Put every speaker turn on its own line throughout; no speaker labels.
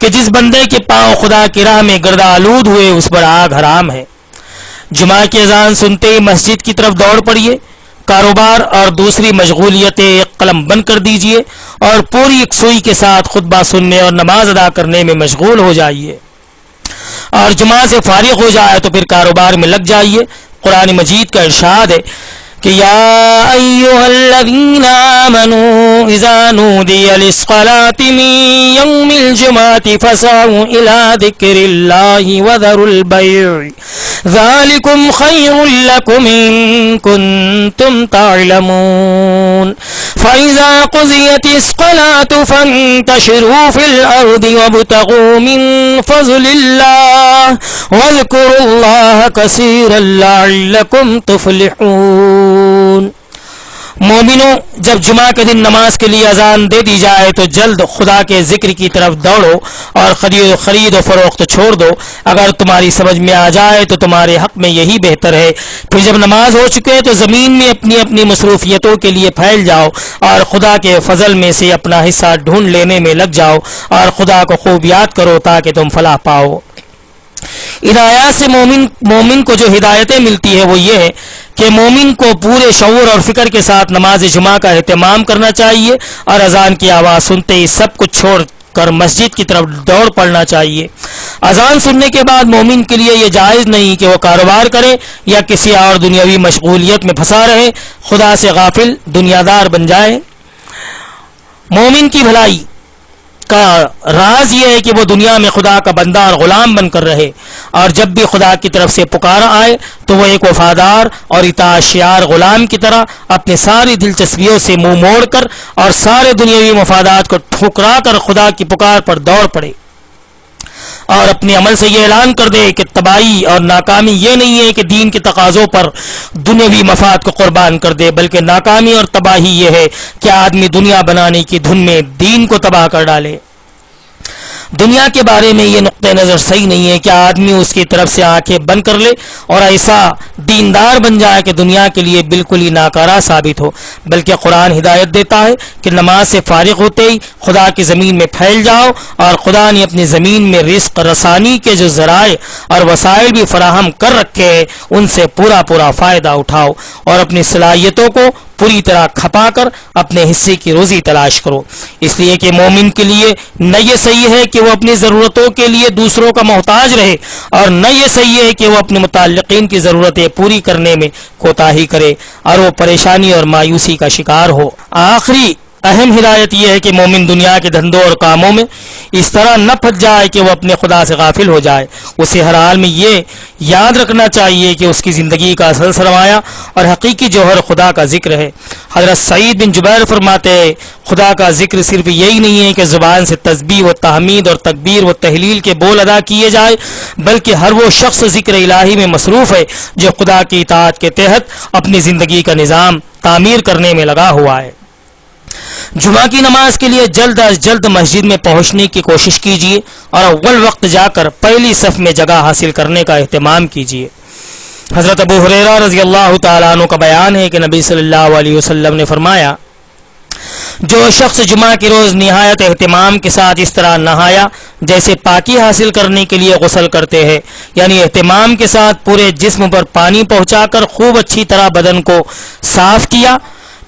کہ جس بندے کے پاؤں خدا کی راہ میں گرد آلود ہوئے اس پر آگ حرام ہے۔ جمعہ کی اذان سنتے ہی مسجد کی طرف دوڑ پڑیے، کاروبار اور دوسری مشغولیتیں ایک قلم بند کر دیجیے اور پوری یکسوئی کے ساتھ خطبہ سننے اور نماز ادا کرنے میں مشغول ہو جائیے، اور جمعہ سے فارغ ہو جائے تو پھر کاروبار میں لگ جائیے۔ قرآن مجید کا ارشاد ہے کہ یا ایھا الذین آمنوا اذا نودی للصلاۃ من یوم الجمعۃ فسعوا الی ذکر اللہ وذروا البیع ذالکم خیر لکم ان کنتم تعلمون فإذا قضیت الصلاۃ فانتشروا فی الارض وابتغوا من فضل اللہ واذکروا اللہ کثیرا لعلکم تفلحون۔ مومنوں، جب جمعہ کے دن نماز کے لیے اذان دے دی جائے تو جلد خدا کے ذکر کی طرف دوڑو اور خرید و فروخت چھوڑ دو۔ اگر تمہاری سمجھ میں آ جائے تو تمہارے حق میں یہی بہتر ہے۔ پھر جب نماز ہو چکے تو زمین میں اپنی اپنی مصروفیتوں کے لیے پھیل جاؤ اور خدا کے فضل میں سے اپنا حصہ ڈھونڈ لینے میں لگ جاؤ اور خدا کو خوب یاد کرو تاکہ تم فلاح پاؤ۔ ہدایات سے مومن کو جو ہدایتیں ملتی ہے وہ یہ ہے کہ مومن کو پورے شعور اور فکر کے ساتھ نماز جمعہ کا اہتمام کرنا چاہیے اور اذان کی آواز سنتے ہی سب کچھ چھوڑ کر مسجد کی طرف دوڑ پڑنا چاہیے۔ اذان سننے کے بعد مومن کے لیے یہ جائز نہیں کہ وہ کاروبار کرے یا کسی اور دنیاوی مشغولیت میں پھنسا رہے، خدا سے غافل دنیا دار بن جائے۔ مومن کی بھلائی کا راز یہ ہے کہ وہ دنیا میں خدا کا بندہ اور غلام بن کر رہے، اور جب بھی خدا کی طرف سے پکارا آئے تو وہ ایک وفادار اور اطاعتشیار غلام کی طرح اپنے ساری دلچسپیوں سے منہ موڑ کر اور سارے دنیاوی مفادات کو ٹھکرا کر خدا کی پکار پر دوڑ پڑے، اور اپنے عمل سے یہ اعلان کر دے کہ تباہی اور ناکامی یہ نہیں ہے کہ دین کے تقاضوں پر دنیاوی مفاد کو قربان کر دے، بلکہ ناکامی اور تباہی یہ ہے کہ آدمی دنیا بنانے کی دھن میں دین کو تباہ کر ڈالے۔ دنیا کے بارے میں یہ نقطہ نظر صحیح نہیں ہے کہ آدمی اس کی طرف سے آنکھیں بند کر لے اور ایسا دیندار بن جائے کہ دنیا کے لیے بالکل ہی ناکارہ ثابت ہو، بلکہ قرآن ہدایت دیتا ہے کہ نماز سے فارغ ہوتے ہی خدا کی زمین میں پھیل جاؤ اور خدا نے اپنی زمین میں رزق رسانی کے جو ذرائع اور وسائل بھی فراہم کر رکھے ہیں ان سے پورا فائدہ اٹھاؤ اور اپنی صلاحیتوں کو پوری طرح کھپا کر اپنے حصے کی روزی تلاش کرو، اس لیے کہ مومن کے لیے نہ یہ صحیح ہے کہ وہ اپنی ضرورتوں کے لیے دوسروں کا محتاج رہے، اور نہ یہ صحیح ہے کہ وہ اپنے متعلقین کی ضرورتیں پوری کرنے میں کوتاہی کرے اور وہ پریشانی اور مایوسی کا شکار ہو۔ آخری اہم ہدایت یہ ہے کہ مومن دنیا کے دھندوں اور کاموں میں اس طرح نہ پھنس جائے کہ وہ اپنے خدا سے غافل ہو جائے۔ اسے ہر حال میں یہ یاد رکھنا چاہیے کہ اس کی زندگی کا اصل سرمایہ اور حقیقی جوہر خدا کا ذکر ہے۔ حضرت سعید بن جبیر فرماتے ہیں، خدا کا ذکر صرف یہی نہیں ہے کہ زبان سے تسبیح و تحمید اور تکبیر و تحلیل کے بول ادا کیے جائے، بلکہ ہر وہ شخص ذکر الہی میں مصروف ہے جو خدا کی اطاعت کے تحت اپنی زندگی کا نظام تعمیر کرنے میں لگا ہوا ہے۔ جمعہ کی نماز کے لیے جلد از جلد مسجد میں پہنچنے کی کوشش کیجیے اور اول وقت جا کر پہلی صف میں جگہ حاصل کرنے کا اہتمام کیجیے۔ حضرت ابو ہریرہ رضی اللہ تعالیٰ عنہ کا بیان ہے کہ نبی صلی اللہ علیہ وسلم نے فرمایا، جو شخص جمعہ کے روز نہایت اہتمام کے ساتھ اس طرح نہایا جیسے پاکی حاصل کرنے کے لیے غسل کرتے ہیں، یعنی اہتمام کے ساتھ پورے جسم پر پانی پہنچا کر خوب اچھی طرح بدن کو صاف کیا،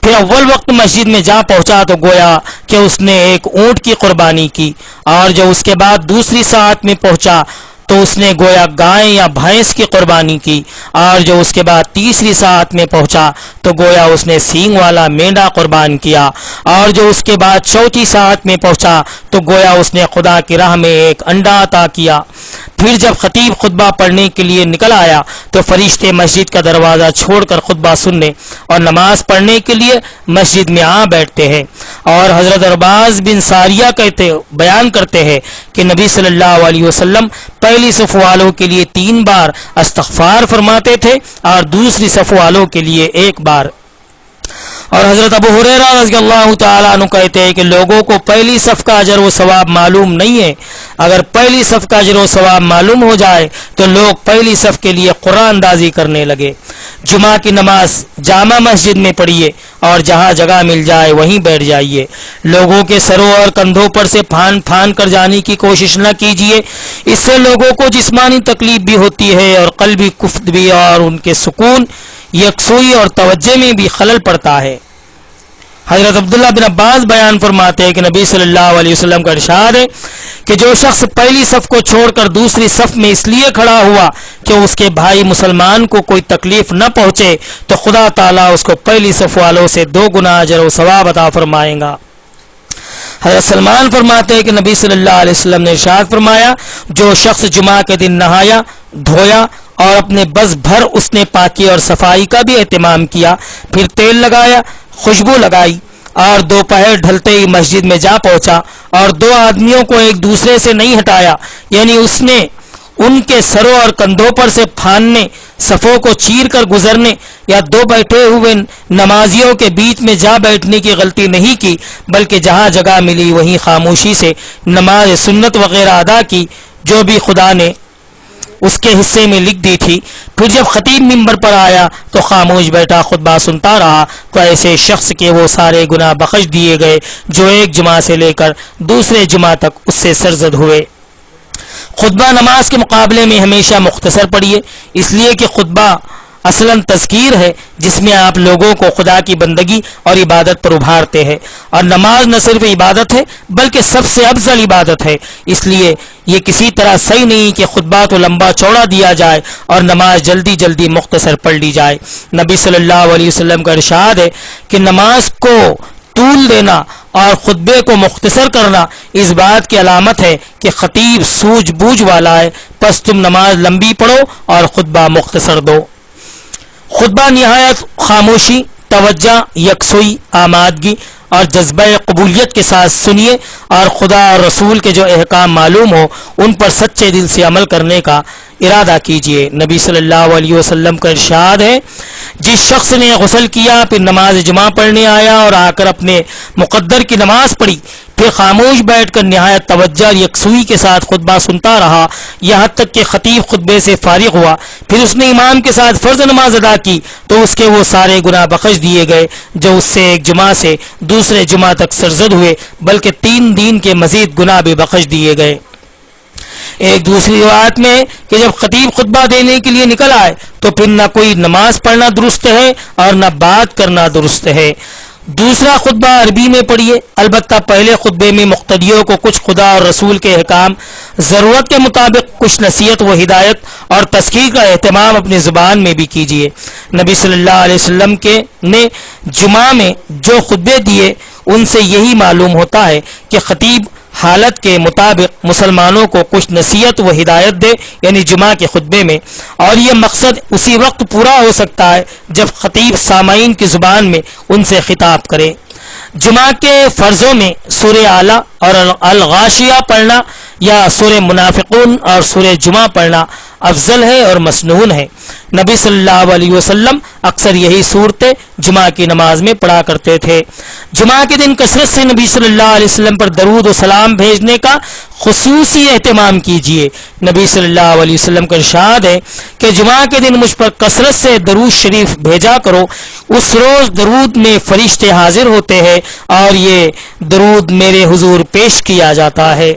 پھر اول وقت مسجد میں جا پہنچا تو گویا کہ اس نے ایک اونٹ کی قربانی کی، اور جو اس کے بعد دوسری ساعت میں پہنچا تو اس نے گویا گائے یا بھینس کی قربانی کی، اور جو اس کے بعد تیسری ساعت میں پہنچا تو گویا اس نے سینگ والا مینڈا قربان کیا، اور جو اس کے بعد چوتھی ساعت میں پہنچا تو گویا اس نے خدا کی راہ میں ایک انڈا عطا کیا۔ پھر جب خطیب خطبہ پڑھنے کے لیے نکل آیا تو فرشتے مسجد کا دروازہ چھوڑ کر خطبہ سننے اور نماز پڑھنے کے لیے مسجد میں آ بیٹھتے ہیں۔ اور حضرت عرباز بن ساریہ بیان کرتے ہیں کہ نبی صلی اللہ علیہ وسلم پہلی صف والوں کے لیے 3 بار استغفار فرماتے تھے اور دوسری صف والوں کے لیے 1 بار۔ اور حضرت ابو ہریرہ رضی اللہ تعالیٰ عنہ کہتے ہیں کہ لوگوں کو پہلی صف کا اجر و ثواب معلوم نہیں ہے. اگر پہلی صف کا اجر و ثواب معلوم ہو جائے تو لوگ پہلی صف کے لیے قرآن اندازی کرنے لگے. جمعہ کی نماز جامع مسجد میں پڑھیے اور جہاں جگہ مل جائے وہیں بیٹھ جائیے. لوگوں کے سروں اور کندھوں پر سے پھان پھان کر جانے کی کوشش نہ کیجیے. اس سے لوگوں کو جسمانی تکلیف بھی ہوتی ہے اور قلبی کفت بھی، اور ان کے سکون، یکسوئی اور توجہ میں بھی خلل پڑتا ہے. حضرت عبداللہ بن عباس بیان فرماتے ہیں کہ نبی صلی اللہ علیہ وسلم کا ارشاد ہے کہ جو شخص پہلی صف کو چھوڑ کر دوسری صف میں اس لیے کھڑا ہوا کہ اس کے بھائی مسلمان کو کوئی تکلیف نہ پہنچے تو خدا تعالیٰ اس کو پہلی صف والوں سے 2 گنا اجر و ثواب عطا فرمائے گا. حضرت سلمان فرماتے ہیں کہ نبی صلی اللہ علیہ وسلم نے ارشاد فرمایا جو شخص جمعہ کے دن نہایا، دھویا اور اپنے بس بھر اس نے پاکی اور صفائی کا بھی اہتمام کیا، پھر تیل لگایا، خوشبو لگائی اور دوپہر ڈھلتے ہی مسجد میں جا پہنچا اور 2 آدمیوں کو ایک دوسرے سے نہیں ہٹایا، یعنی اس نے ان کے سروں اور کندھوں پر سے پھاننے، صفوں کو چیر کر گزرنے یا 2 بیٹھے ہوئے نمازیوں کے بیچ میں جا بیٹھنے کی غلطی نہیں کی، بلکہ جہاں جگہ ملی وہیں خاموشی سے نماز سنت وغیرہ ادا کی جو بھی خدا نے اس کے حصے میں لکھ دی تھی. پھر جب خطیب منبر پر آیا تو خاموش بیٹھا خطبہ سنتا رہا تو ایسے شخص کے وہ سارے گناہ بخش دیے گئے جو ایک جمعہ سے لے کر دوسرے جمعہ تک اس سے سرزد ہوئے. خطبہ نماز کے مقابلے میں ہمیشہ مختصر پڑھیے، اس لیے کہ خطبہ اصلاً تذکیر ہے جس میں آپ لوگوں کو خدا کی بندگی اور عبادت پر ابھارتے ہیں، اور نماز نہ صرف عبادت ہے بلکہ سب سے افضل عبادت ہے. اس لیے یہ کسی طرح صحیح نہیں کہ خطبہ تو لمبا چوڑا دیا جائے اور نماز جلدی جلدی مختصر پڑھ لی جائے. نبی صلی اللہ علیہ وسلم کا ارشاد ہے کہ نماز کو طول دینا اور خطبے کو مختصر کرنا اس بات کی علامت ہے کہ خطیب سوجھ بوجھ والا ہے، پس تم نماز لمبی پڑھو اور خطبہ مختصر دو. خطبہ نہایت خاموشی، توجہ، یکسوئی، آمادگی اور جذبہ قبولیت کے ساتھ سنیے اور خدا اور رسول کے جو احکام معلوم ہو ان پر سچے دل سے عمل کرنے کا ارادہ کیجیے. نبی صلی اللہ علیہ وسلم کا ارشاد ہے جس شخص نے غسل کیا، پھر نماز جمعہ پڑھنے آیا اور آ کر اپنے مقدر کی نماز پڑھی، پھر خاموش بیٹھ کر نہایت توجہ اور یکسوئی کے ساتھ خطبہ سنتا رہا یہاں تک کہ خطیب خطبے سے فارغ ہوا، پھر اس نے امام کے ساتھ فرض نماز ادا کی تو اس کے وہ سارے گناہ بخش دیے گئے جو اس سے ایک جمعہ سے دوسرے جمعہ تک سرزد ہوئے، بلکہ 3 دن کے مزید گناہ بھی بخش دیے گئے. ایک دوسری روایت میں کہ جب خطیب خطبہ دینے کے لیے نکل آئے تو پھر نہ کوئی نماز پڑھنا درست ہے اور نہ بات کرنا درست ہے. دوسرا خطبہ عربی میں پڑھیے، البتہ پہلے خطبے میں مقتدیوں کو کچھ خدا اور رسول کے احکام، ضرورت کے مطابق کچھ نصیحت و ہدایت اور تذکیر کا اہتمام اپنی زبان میں بھی کیجیے. نبی صلی اللہ علیہ وسلم نے جمعہ میں جو خطبے دیے ان سے یہی معلوم ہوتا ہے کہ خطیب حالت کے مطابق مسلمانوں کو کچھ نصیحت و ہدایت دے، یعنی جمعہ کے خطبے میں، اور یہ مقصد اسی وقت پورا ہو سکتا ہے جب خطیب سامعین کی زبان میں ان سے خطاب کرے. جمعہ کے فرضوں میں سورہ اعلیٰ اور الغاشیہ پڑھنا یا سورہ منافقون اور سورہ جمعہ پڑھنا افضل ہے اور مسنون ہے. نبی صلی اللہ علیہ وسلم اکثر یہی صورتیں جمعہ کی نماز میں پڑھا کرتے تھے. جمعہ کے دن کثرت سے نبی صلی اللہ علیہ وسلم پر درود و سلام بھیجنے کا خصوصی اہتمام کیجیے. نبی صلی اللہ علیہ وسلم کا ارشاد ہے کہ جمعہ کے دن مجھ پر کثرت سے درود شریف بھیجا کرو. اس روز درود میں فرشتے حاضر ہوتے ہیں اور یہ درود میرے حضور پیش کیا جاتا ہے.